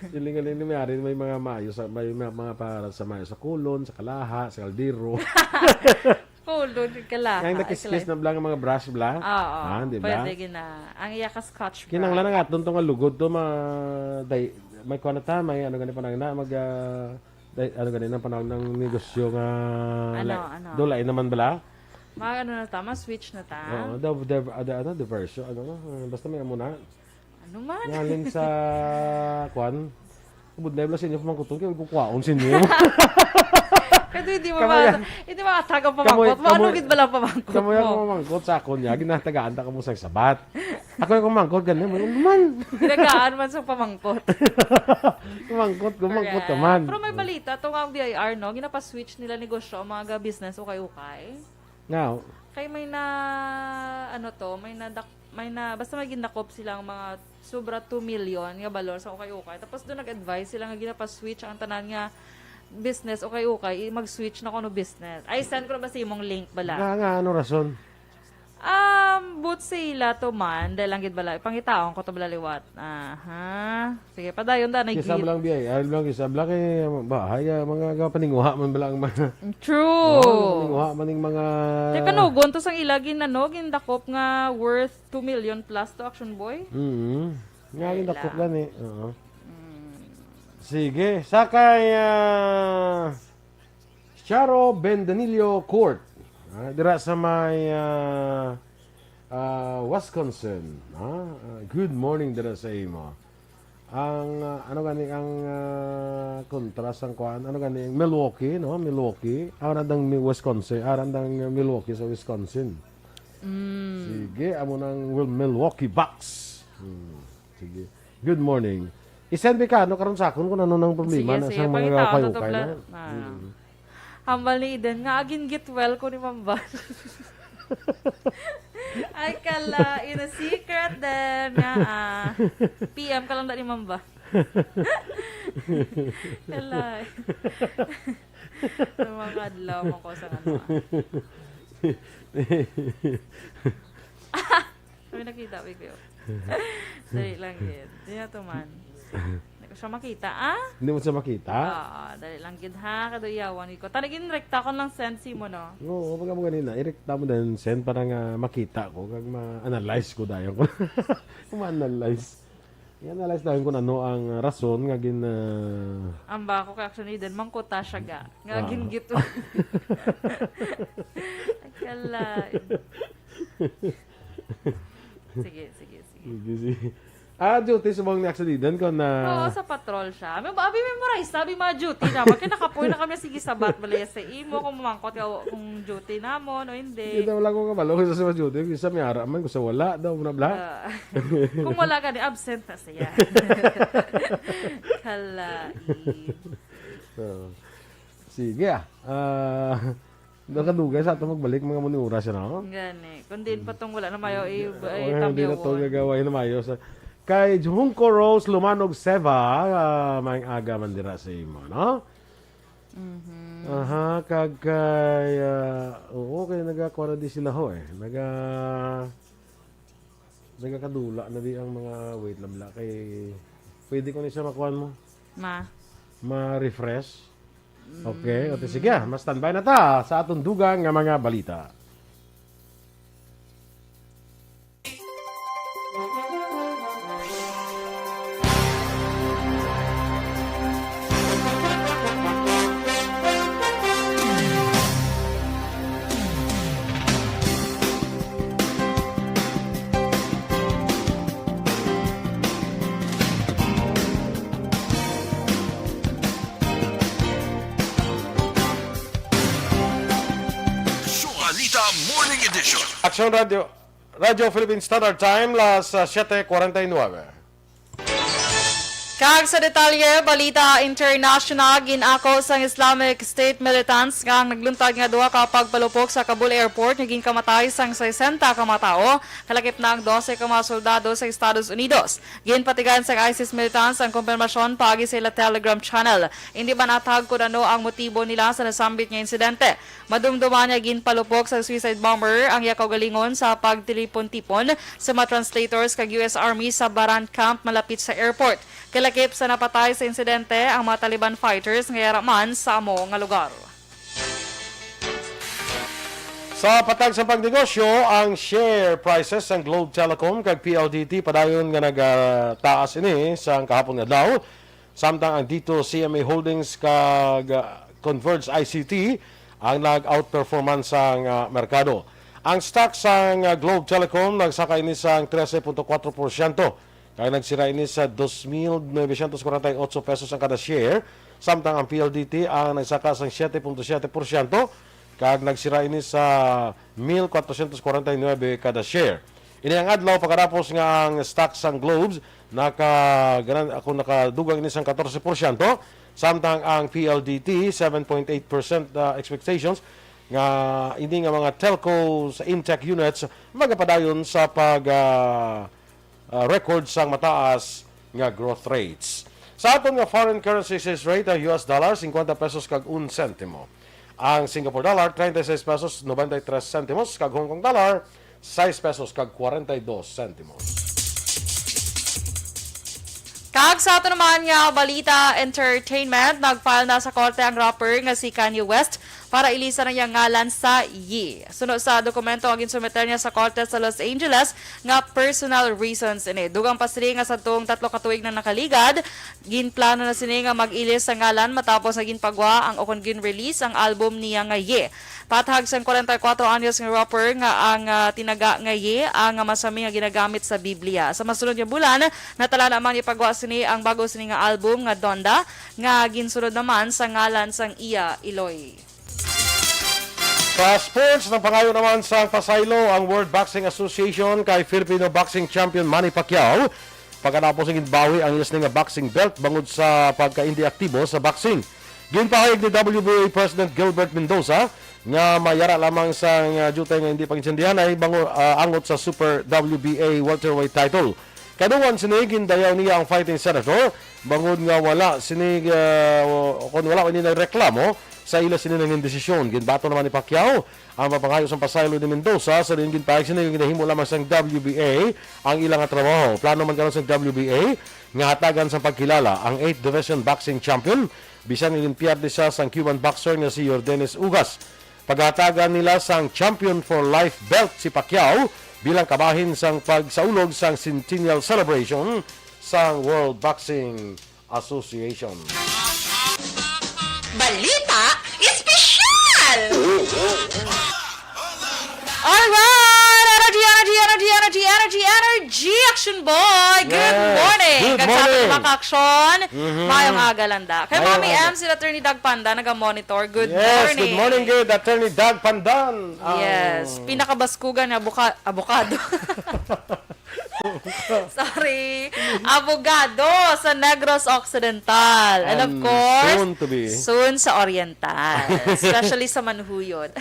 Silingan ni Mary, may mga mayo sa may mga para sa mayo sa kulon, sa kalaha, sa kaldero. Hold on ka lang. Yang nakis-kiss na blang mga brush bla. Oo, di ba? pwede gina. Ang iya ka scotch brush. Kinanglan nga atong nga lugod to may kuha na ta, may ano ganito panang na ano ganito na panahon ng negosyo nga Ano? dolay naman bala. Mga ano na ta, switch na ta. Oo, the version basta may muna. Ano man? Ngalin sa kwan. Ubod na ibla sa inyo pamangkutong kaya kukuhaon sa inyo. Kasi hindi makatagang pamangkot mo. Ano gid ba lang pamangkot mo? Kamu yung pamangkot sa akon niya, ginatagaan ta ka mo sa sabat. Ako yung pamangkot, ganyan mo naman. Ginagaan man sa pamangkot. Kumangkot Correct. naman. Pero may balita, itong ang BIR, no? Ginapa-switch nila negosyo, mga business, ukay-ukay. Now, Kaya may na, basta may ginakop silang mga sobra 2 million nga balor sa ukay-ukay. Tapos doon nag-advise sila nga ginapa-switch ang tanan nga business ukay-ukay, mag-switch na kuno business. Ay, send ko na ba sa imong link bala? nga ano rason? But sila to man, dahil lang gid bala. Pangitaon ko to bala liwat. Aha. Sige, padayon da nagit. Kisa lang biyay, kisa lang kay bahay, mga paninguha man bala ang mga. True. Paninguha maning mga. Teka no, gontos ang ilagin gindakop nga worth 2 million plus to Action Boy. Nga rin dakot gani. Oo. Sige, sakay Charo Bendanillo Court. Dira sa may Wisconsin. Good morning dira sa imo. Ang ano gani ang kontras ang kuan, ano gani Milwaukee, no? Milwaukee, arandang Wisconsin, arandang Milwaukee sa Wisconsin. Sige, amo nang Milwaukee Bucks. Sige. Good morning. I-send me ka, karon sa akon kung ano nang problema na sa mga kayukay na. Hambal ni Eden, nga agin get well ko ni Mamba. Ay kala, in a secret then, nga PM ka lang da ni Mamba. Kala. Mga kadlaw mo ko sa ano. Sabi nakita, Bigyo. Dali lang yun. Di na to man. Hindi ko siya makita, Hindi mo siya makita? Dali lang gid ha, kaduyawan ko. Tanigin rekta ko lang sensi mo, no? Oo, pag mo ganina, irekta mo din send para nga makita ko, kag ma-analyze ko dayon ko. Ma-analyze. I-analyze dayon ko ano ang rason nga Ang bako kay Action Eden, mangkuta siya ga. Nga gingito. Akala. Sige. Duty sa mga ni-accident ko na. Oo, sa patrol siya. Abi memorize, sabi mga duty na. Pag kinakapoy na kami, sige sabat, balaya sa imo, kung mamangkot kung duty na mo, no, hindi. Hindi wala ko kabalo, kisa sa duty, kisa may ara man, kisa wala daw, na bla. Kung wala ka, absent na siya. Kalai. Sige nakadugay sa ito magbalik mga muniura siya na. Gani. Kung din pa itong wala na mayo, hindi na ito gagawin na mayo. Kay Junko Rose Lumanog Seva, may aga man dira sa imo, no? Aha, kagkay, oo, kaya nagakuha na di sila ho eh. Nagakadula na di ang mga wait lamla. Kay, pwede ko na siya makuha mo? Ma-refresh? Okay, o sige, mas-standby na ta sa atong dugang nga mga balita. Balita Morning Edition. Aksyon Radio Philippine Standard Time, las 7:49. Kag sa detalye, balita international, ginako sang Islamic State militants nga nagluntad nga duha ka pagpalupok sa Kabul Airport, naging kamatay sang 60 ka mga tao, kalakip na ang 12 ka mga soldado sa Estados Unidos. Ginpatigan sang ISIS militants ang kumpirmasyon paagi sa ila Telegram channel. Hindi ba natag kung ano ang motibo nila sa nasambit nga insidente. Madumduman niya ginpalupok sa suicide bomber ang yakaugalingon sa pagtilipon-tipon sa mga translators kag US Army sa Baran Camp malapit sa airport. Kalakip sa napatay sa insidente ang mga Taliban fighters nga yaraman sa amo nga lugar. Sa patag sa pagnegosyo, ang share prices ng Globe Telecom kag PLDT padayon nga nagtaas ini sa kahapon nga adlaw. Samtang ang dito CMA Holdings kag Converge ICT ang nag-outperformance sang merkado. Ang stock sang Globe Telecom nagsaka ini sang 13.4%. Kaya nagsira ini sa 2,948 pesos ang kada share. Samtang ang PLDT ang nagsaka sang 7.7%. Kaya nagsira ini sa 1,449 kada share. Ini ang adlaw pagkatapos nga ang stock sang Globes nakadugang ini sang 14%. Samtang ang PLDT 7.8% expectations nga ini nga mga telco sa Intech units magapadayon sa pag record sang mataas nga growth rates. Sa aton nga foreign currency exchange rate ang US dollar 50 pesos kag 1 sentimo. Ang Singapore dollar 36 pesos 93 sentimos kag Hong Kong dollar 6 pesos kag 42 sentimos. Kag sa ato naman nga Balita Entertainment, nag-file na sa korte ang rapper nga si Kanye West para ilisan ang iyang ngalan sa Ye. Sunod sa dokumento ang ginsumeter niya sa korte sa Los Angeles nga personal reasons ini. Dugang pa sini nga sa tuong 3 ka tuig na nakaligad, ginplano na sini nga mag-ilis sa ngalan matapos na ginpagwa ang okon gin-release ang album niya nga Ye. Patahag sang 44 anyos nga rapper nga ang tinaga nga Ye ang masami nga ginagamit sa Biblia. Sa masunod nga bulan, natala naman ipagwa sini ang bago sini nga album nga Donda nga ginsunod naman sa ngalan sang Iya Iloy. Sa sports, napangayo naman sa pasaylo ang World Boxing Association kay Filipino boxing champion Manny Pacquiao. Pagkatapos ng ginbawi ang ilas nga boxing belt bangod sa pagka-hindi aktibo sa boxing. Ginpahayag ni WBA President Gilbert Mendoza nga mayara lamang sa duty nga hindi pagsindihan ay angot sa Super WBA welterweight title. Kaduwan sinig gindayaw niya ang fighting senator bangod nga wala sinig kung wala ni nagreklamo sa ila sini nang desisyon. Ginbato naman ni Pacquiao ang mapangayos ang pasaylo ni Mendoza sa rin ginpahayag sinig ginahimo lamang sa WBA ang ilang trabaho. Plano man karon sa WBA nga hatagan sa pagkilala ang 8th Division Boxing Champion bisan ilimpiad siya sang Cuban boxer nga si Yordenes Ugas. Paghatagan nila sang Champion for Life belt si Pacquiao bilang kabahin sang pagsaulog sang Centennial Celebration sang World Boxing Association. Balita Espesyal! Alright! Energy! Action boy! Good Yes. morning! Good Kagsabi morning. mga ka-aksyon, mayong agalanda. Kay Mami M, si Attorney Doug Panda, naga-monitor. Good Yes, morning! good morning, good Attorney Doug Pandan. Yes, pinakabaskugan na abogado. Sorry. Abogado sa Negros Occidental. And of And course, soon to be. soon sa Oriental. Especially sa Manhuyod.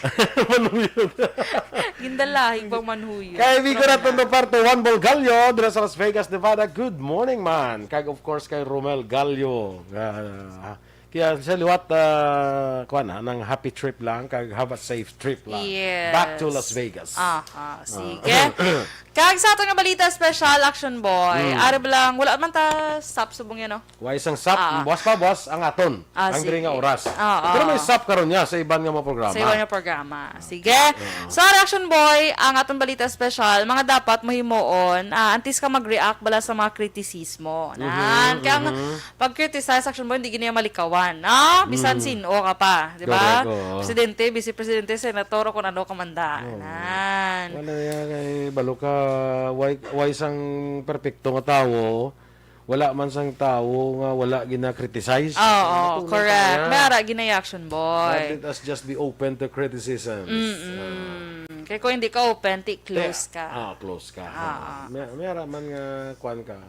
Gindalahing bang Manhuyod. Kay Vigo na tondo parto Juan Bolgallo dira sa Las Vegas, Nevada. Good morning, man. Kag of course kay Romel Gallo. Kaya sa liwat nang happy trip lang kag have a safe trip lang. Yes. Back to Las Vegas. Sige. Kag sa ato nga balita special action boy. Ari lang wala man ta stop subong yan no. Wa isang sap, buwas pa buwas ang aton. Ang sige. diri nga oras. Pero Pero may sap karon niya sa iban nga mga programa. Sa iba nga programa. Sige. So, Action Boy, ang atong balita special, mga dapat mahimuon, antes ka mag-react bala sa mga kritisismo. Kaya ang pag-criticize, Action Boy, hindi ginaya malikawan. Bisan sino ka pa. Di ba? Correct, oo. Presidente, vice-presidente, senator, kung ano kamanda. Wala yan kay balo ka way isang perpekto nga tawo. Wala man sang tao nga wala gina-criticize. Oo, correct. May ara ginaya Action Boy. Let us just be open to criticisms. Kaya kung hindi ka open, close ka. Close ka. May ara man nga kuan ka.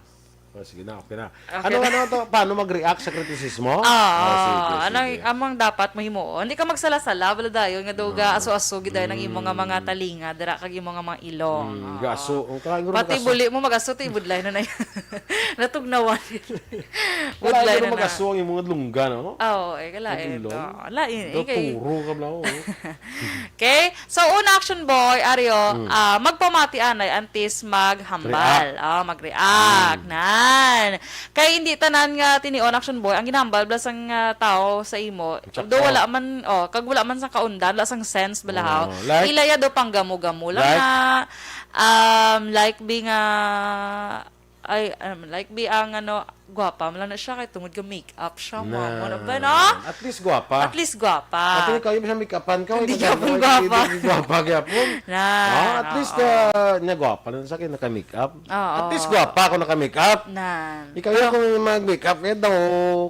Sige na, okay na. Okay. Ano to? Paano mag-react sa kritisismo? Amang dapat mahimo. Hindi ka magsala-sala, wala dayon nga doga aso-aso giday nang imo nga mga talinga, dira kag imo nga mga ilong. Gaso. Pati buli mo magaso ti budlay na na. Natugnawan. Wala Budlay yung na na. mag-aso ang mga lungga, no? Kalain. ilong? Lain. Turo ka ba? Okay? So, una Action Boy, Aryo, magpamati anay antes maghambal. Mag-react na. Nan. Kay hindi tanan nga tinion Action Boy, ang ginambal blas ang tao sa imo. Do wala man kag wala man sa kaundan, wala sang sense balahaw. Like? Ilaya do pang gamo-gamo lang Like? na like being like be ang gwapa man lang na siya kay tungod ka make-up siya mo na ba no? At least gwapa. At least gwapa. At ikaw yung sa make-upan ka. Hindi ka pong gwapa. Hindi gwapa gyapon. At least niya gwapa lang sa akin naka-makeup. At least gwapa ako naka-makeup. Nan. Ikaw yung kung mag-makeup daw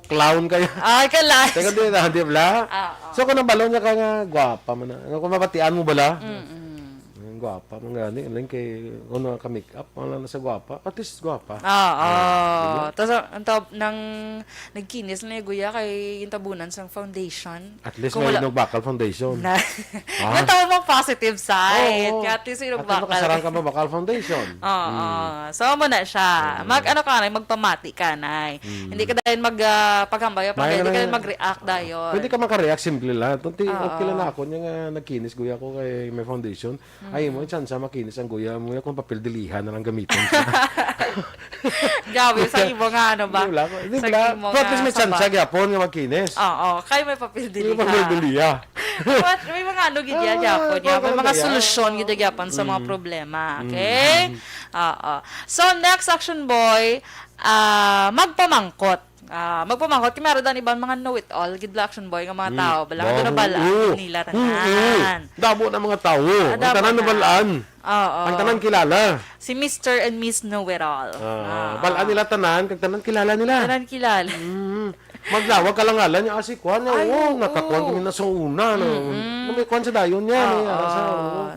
clown kayo. Ay, kalas. Teka di ba? So kung nabalo niya ka nga gwapa man na. Kung mabatian mo bala? Gwapa man gani lang kay kuno ka makeup wala na sa gwapa at least gwapa. Tapos nang nagkinis na guya kay intabunan sang foundation. At least may bakal foundation. Nga tawo mo positive side. Kaya at least yung bakal. Kasarang ka ba bakal foundation? So mo na siya. Magpamati ka na. Hindi ka dahil paghambay pa hindi ka dahil mag-react dayon. Pwede ka maka-react simple lang. Okay lang na ako niya nga nagkinis guya ko kay may foundation. Ay mo chance makinis ang guya mo kung papel dilihan na lang gamitin siya. Gabi sa imo nga ba? Di ba? Pero at least may chance gyapon nga magkinis. Kay may papel dilihan. May papel dilihan. May mga gid gyapon ya, may mga solusyon gid gyapon sa mga problema. Okay? So next Action Boy, magpamangkot. Magpamangkot, meron dan ibang mga know-it-all, gidla Action Boy nga mga tao, bala nga doon na balaan nila tanan. Dabo na mga tao, ang tanan na balaan. Ang tanan kilala. Si Mr. and Miss Know-it-all. Balaan nila tanan, kag tanan kilala nila. Tanan kilala. Maglawag ka lang ngalan niya, kasi kwan niya, nakakuan kami na sa una. May kwan sa dayon niya.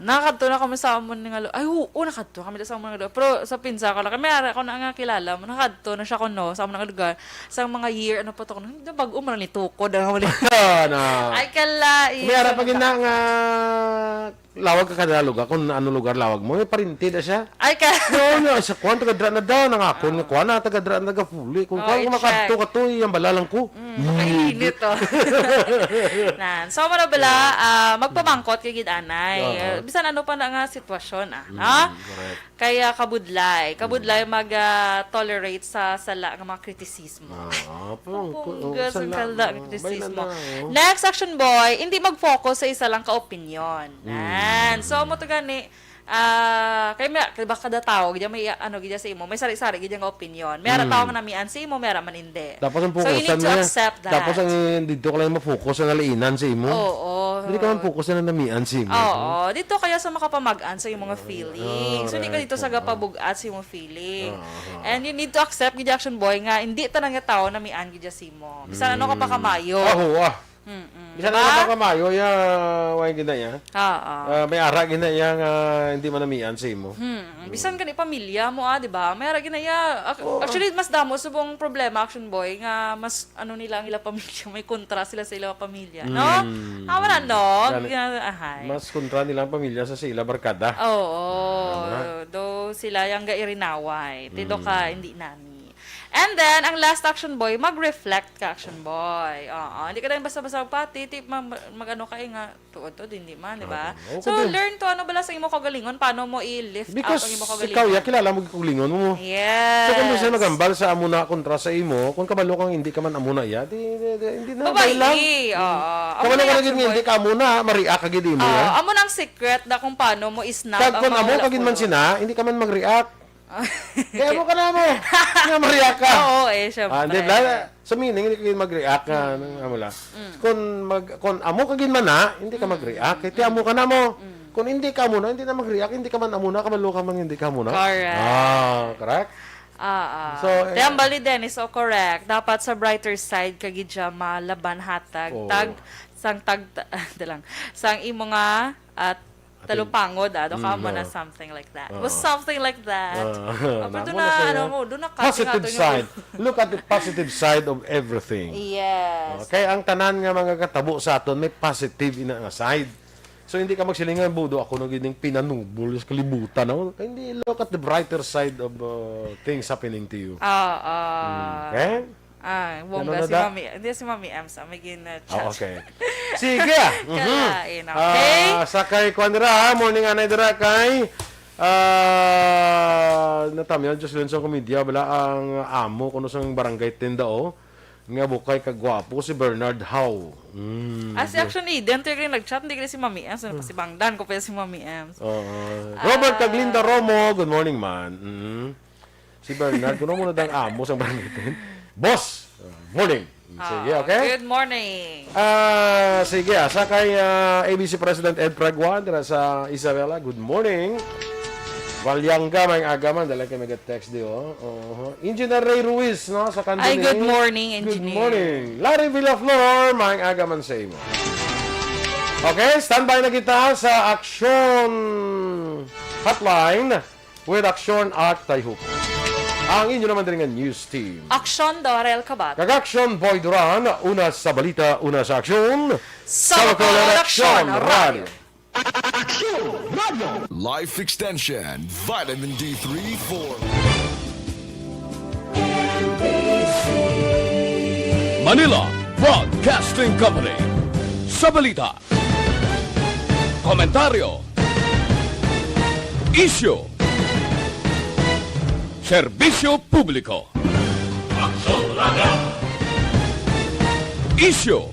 Nakadto na kami sa amon nga nakadto kami sa amon nga lugar. Pero sa pinsa ko lang, may ara ko na nga kilala mo, nakadto na siya kuno sa amon nga lugar. Sa mga year, ano pa to kuno, bago man ni tukod. Ay, kalai. May ara pag ina nga, lawag ka kada lugar, kung ano lugar lawag mo, may parintid na siya. Ay, No, sa kwan, taga-dra na daw, nangakon nga kwan na, taga-dra na gafuli. Kung kwan, makadto ka to, yung balalang ko. Makainit to. So, mara bala, magpamangkot kay gidanay. Bisan ano pa na nga sitwasyon, Kaya kabudlay mag-tolerate sa sala ng mga kritisismo. Sa kritisismo. Next Action Boy, hindi mag-focus sa isa lang ka-opinion. So, mo to gani, kay ba kada tao gidya may gidya sa imo may sari-sari gidya nga opinion may ara tao nga namian sa imo may ara man hindi tapos ang so you need to accept that tapos ang dito ka lang ma-focus sa naliinan sa imo hindi ka man focus na namian sa imo dito kaya sa makapamag-an sa imo mga feelings so hindi ka dito sa gapabugat sa imo feeling and you need to accept gidya Action Boy nga hindi tanang nga tao namian gidya sa imo bisan ano ka pa kamayo bisan na pa kamayo way ginaya. May ara ginaya nga hindi man namian sa imo. Bisan kani pamilya mo di ba? May ara ginaya. Actually mas damo subong problema Action Boy nga mas nila ang ila pamilya, may kontra sila sa ila pamilya, no? Wala no. Mas kontra nila ang pamilya sa sila barkada. Do sila yang gairinaway. Tido ka hindi nani. And then, ang last Action Boy, mag-reflect ka, Action Boy. Hindi ka rin basta-basta pati, mag-ano ka nga, tuod, hindi man, di ba? So, learn to, bala sa imo kagalingon, paano mo i-lift out ang imo kagalingon. Because ikaw, kilala mo kagalingon mo. Yes. So, kung gusto nagambal sa amuna kontra sa imo, kung kabalo kang hindi ka man amuna hindi na. Babayi. Kabalo ka naging hindi ka amuna, ma-react ka gidi mo. Amo nang secret na kung paano mo isnap ang mga kung amo kagin man sina, hindi ka man mag-react. Kaya mo ka na mo. Nga mag-react ka. Syempre. Di ba? Sa meaning, hindi ka mag-react ka. Kung amo ka gin man na, hindi ka mag-react. Kaya amo ka na mo. Kung hindi ka muna, hindi na mag-react. Hindi ka man amuna, kabalo ka man hindi ka muna. Correct. Correct? So, Tembali din is so correct. Dapat sa brighter side, kagidya malaban hatag. Sang imo nga at talupangod, do ka mo na something like that. Was something like that. Pero doon na positive side. Look at the positive side of everything. Yes. Kaya ang tanan nga mga katabo sa aton may positive ina nga side. So hindi ka magsilingan budo ako nang gining pinanubol sa kalibutan. Hindi look at the brighter side of things happening to you. Okay? Bongga si Mami. Hindi si Mami Emsa. May gina-chat. Okay. Sige. Kalain, okay? Sa kay Kwanira, morning anay dira kay Natamyan, Diyos lang sa komedya, bala ang amo, kuno sa barangay Tindao, nga bukay kagwapo, si Bernard Howe. Si Aksyon dentro yung nag-chat, hindi ko si Mami Ems, ano pa si Bangdan ko pa si Mami Ems. Robert Caglinda Romo, good morning man. Si Bernard, kuno muna dang amo sa barangay Tindao. Boss, morning. Sige, okay? Good morning. Sige, sa kay ABC President Ed Preguan, sa Isabela, good morning. Walyangga, may agaman, dala kayo mag-text di, Engineer Ray Ruiz, no, sa kanto Ay, good morning, Good Engineer. morning. Larry Villaflor, may agaman sa imo. Okay, standby na kita sa Aksyon Hotline with Aksyon at Tayhuk. Ang inyo naman din ng news team. Aksyon, Dorel, Cabatu. Kag-Aksyon, Boy Duran, una sa balita, una sa aksyon. Sa Bacolod Aksyon Radio. Life Extension, Vitamin D3 for Manila Broadcasting Company. Sa balita, komentaryo, issue, serbisyo publiko. Issue,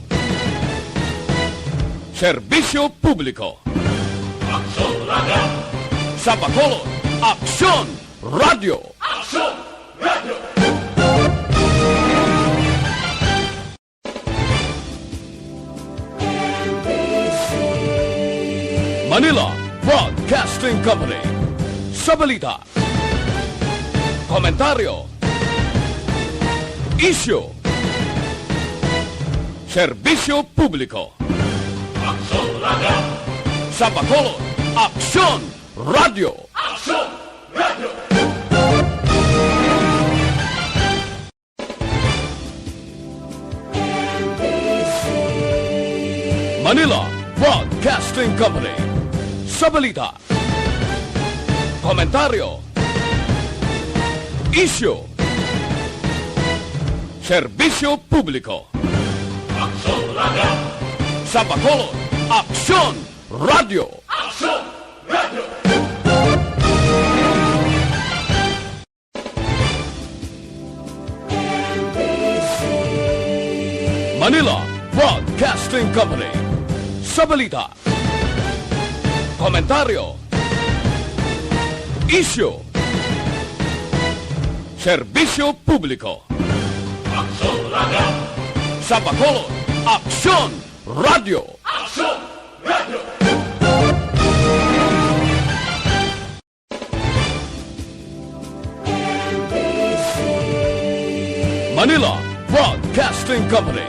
serbisyo publiko. Sa Bacolod, Aksyon Radio. Manila Broadcasting Company. Sa balita, komentaryo, issue, serbisyo publiko. Sa Bacolod, Aksyon Radio. Manila Broadcasting Company. Sa balita, komentaryo, issue, serbisyo publiko. Sa Bacolod, Aksyon Radio. Manila Broadcasting Company. Sa balita, komentaryo, issue, serbisyo publiko. Sa Bacolod, Aksyon Radio. Manila Broadcasting Company.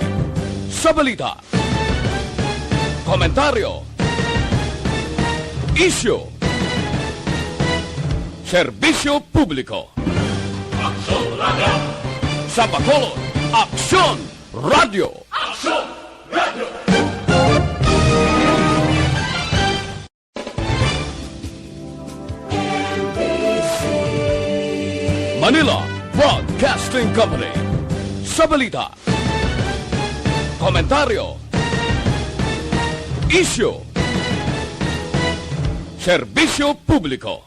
Sa balita, komentaryo, issue, serbisyo publiko. Sa Bacolod, Aksyon Radio. Manila Broadcasting Company. Sa balita, komentaryo, issue, serbisyo publiko.